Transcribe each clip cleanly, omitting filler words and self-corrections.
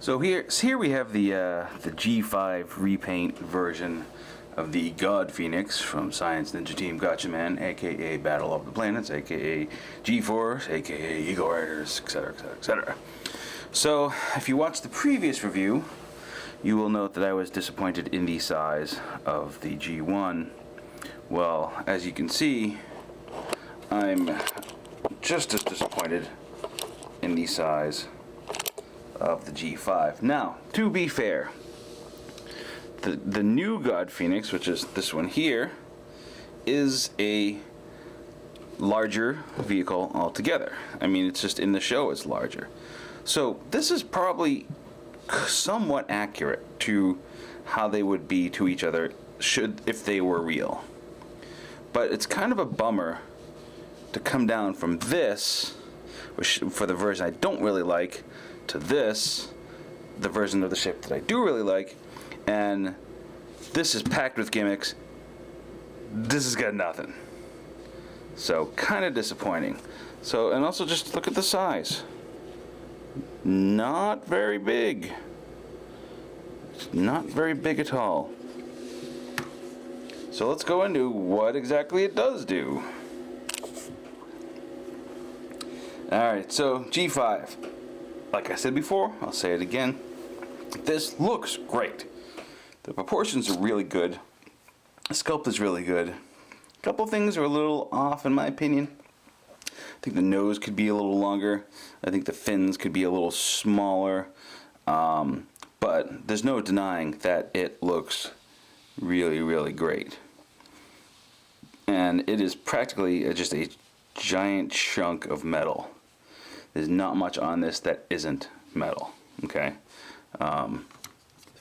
So here we have the G-5 repaint version of the Godphoenix from Science Ninja Team Gatchaman, aka Battle of the Planets, aka G-Force, aka Eagle Riders, etc., etc., etc. So if you watched the previous review, you will note that I was disappointed in the size of the G1. Well, as you can see, I'm just as disappointed in the size of the G5. Now, to be fair, the new Godphoenix, which is this one here, is a larger vehicle altogether. I mean, it's just in the show it's larger. So this is probably somewhat accurate to how they would be to each other if they were real. But it's kind of a bummer to come down from this, which for the version I don't really like, to this, the version of the ship that I do really like, and this is packed with gimmicks. This has got nothing. So kind of disappointing. So, and also just look at the size. Not very big. It's not very big at all. So let's go into what exactly it does do. Alright, so G5. Like I said before, I'll say it again. This looks great. The proportions are really good. The sculpt is really good. A couple things are a little off in my opinion. I think the nose could be a little longer. I think the fins could be a little smaller. But there's no denying that it looks really, really great. And it is practically just a giant chunk of metal. There's not much on this that isn't metal. Okay,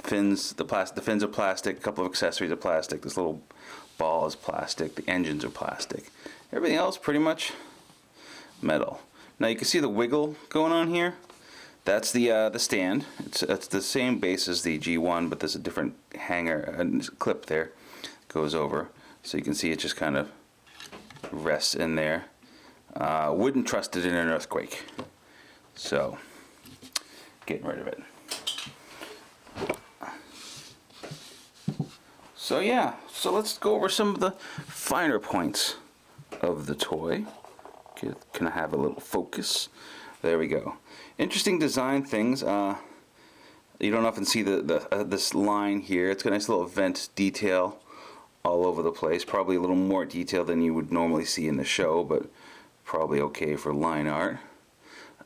fins. The fins are plastic. A couple of accessories are plastic. This little ball is plastic. The engines are plastic. Everything else pretty much metal. Now you can see the wiggle going on here. That's the stand. It's the same base as the G1, but there's a different hanger and clip there. Goes over, so you can see it just kind of rests in there. Wouldn't trust it in an earthquake. So, getting rid of it. So yeah, so let's go over some of the finer points of the toy. Can I have a little focus? There we go. Interesting design things. You don't often see this line here. It's got a nice little vent detail all over the place. Probably a little more detail than you would normally see in the show, but probably okay for line art.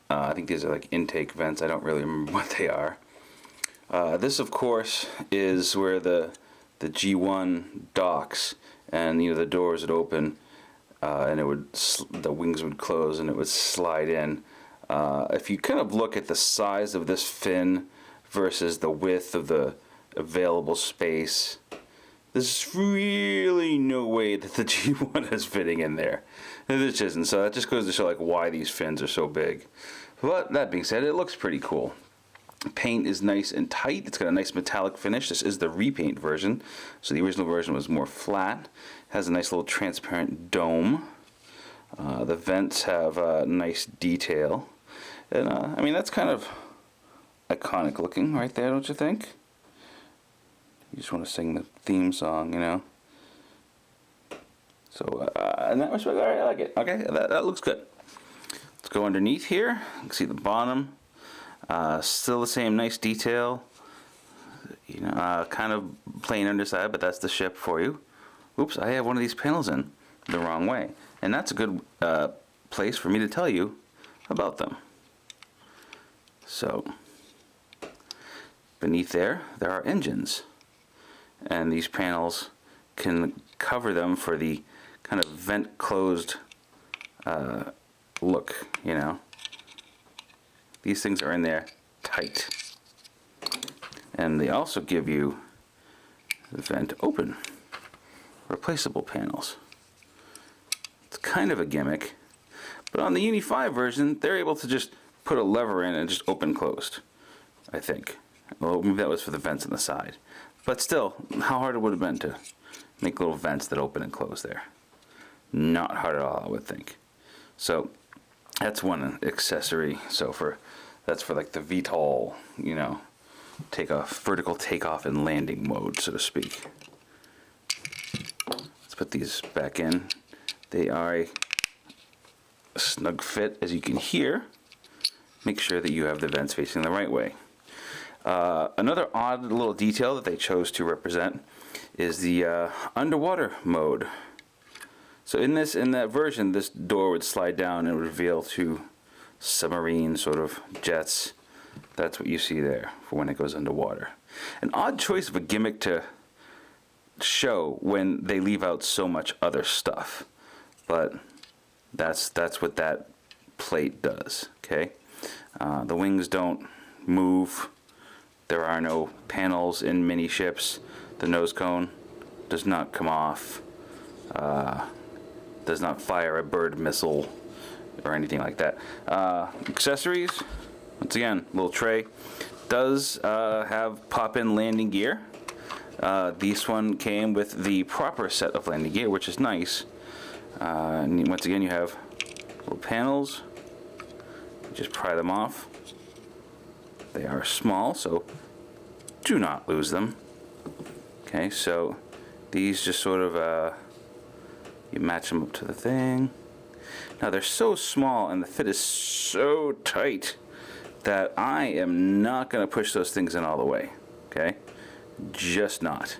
I think these are like intake vents. I don't really remember what they are. This, of course, is where the G1 docks, and the doors would open, and the wings would close, and it would slide in. If you kind of look at the size of this fin versus the width of the available space, there's really no way that the G1 is fitting in there. It just isn't. So that just goes to show like why these fins are so big. But that being said, it looks pretty cool. Paint is nice and tight. It's got a nice metallic finish. This is the repaint version. So the original version was more flat. Has a nice little transparent dome. The vents have a nice detail. And I mean, that's kind of iconic looking right there, don't you think? You just want to sing the theme song, So, in that respect, I like it. Okay, that looks good. Let's go underneath here. You can see the bottom. Still the same nice detail. Kind of plain underside, but that's the ship for you. Oops, I have one of these panels in the wrong way. And that's a good place for me to tell you about them. So, beneath there are engines. And these panels can cover them for the kind of vent closed look, These things are in there tight. And they also give you the vent open, replaceable panels. It's kind of a gimmick, but on the Uni 5 version, they're able to just put a lever in and just open closed, I think. Well, maybe that was for the vents on the side. But still, how hard it would have been to make little vents that open and close there. Not hard at all, I would think. So that's one accessory. So for That's for like the VTOL, you know, vertical takeoff and landing mode, so to speak. Let's put these back in. They are a snug fit, as you can hear. Make sure that you have the vents facing the right way. Another odd little detail that they chose to represent is the underwater mode. So in that version, this door would slide down and reveal two submarine sort of jets. That's what you see there for when it goes underwater. An odd choice of a gimmick to show when they leave out so much other stuff, but that's what that plate does. Okay, the wings don't move. There are no panels in mini ships. The nose cone does not come off. Does not fire a bird missile or anything like that. Accessories, once again, little tray. Does have pop-in landing gear. This one came with the proper set of landing gear, which is nice. And once again, you have little panels. You just pry them off. They are small, so do not lose them. Okay, so these just sort of you match them up to the thing. Now they're so small and the fit is so tight that I am not going to push those things in all the way. Okay, just not.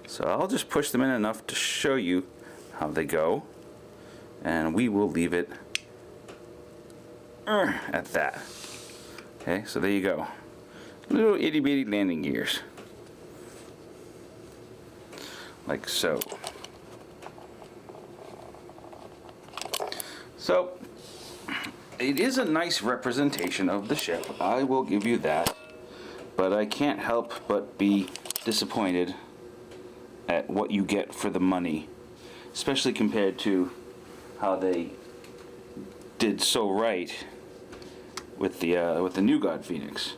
So I'll just push them in enough to show you how they go, and we will leave it at that. Okay, so there you go. Little itty bitty landing gears. Like so. So, it is a nice representation of the ship, I will give you that, but I can't help but be disappointed at what you get for the money, especially compared to how they did so right with the new Godphoenix.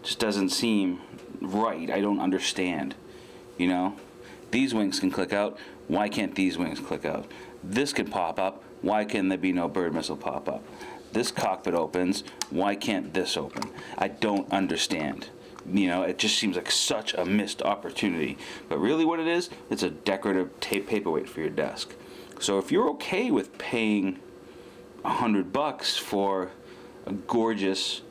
Just doesn't seem right. I don't understand, you know? These wings can click out, why can't these wings click out? This can pop up, why can there be no bird missile pop up? This cockpit opens, why can't this open? I don't understand. You know, it just seems like such a missed opportunity. But really what it is, it's a decorative paperweight for your desk. So if you're okay with paying $100 for a gorgeous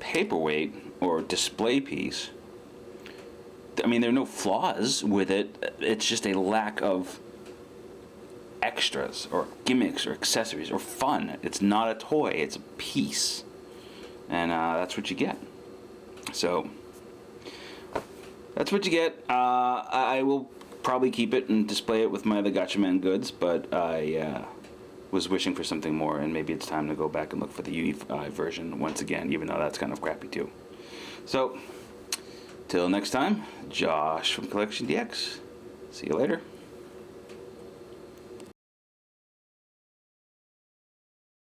paperweight or display piece, I mean, there are no flaws with it. It's just a lack of extras or gimmicks or accessories or fun. It's not a toy, it's a piece, and that's what you get. So that's what you get. I will probably keep it and display it with my other Gatchaman goods, but I was wishing for something more, and maybe it's time to go back and look for the G-5 version once again, even though that's kind of crappy too. So till next time, Josh from CollectionDX. See you later.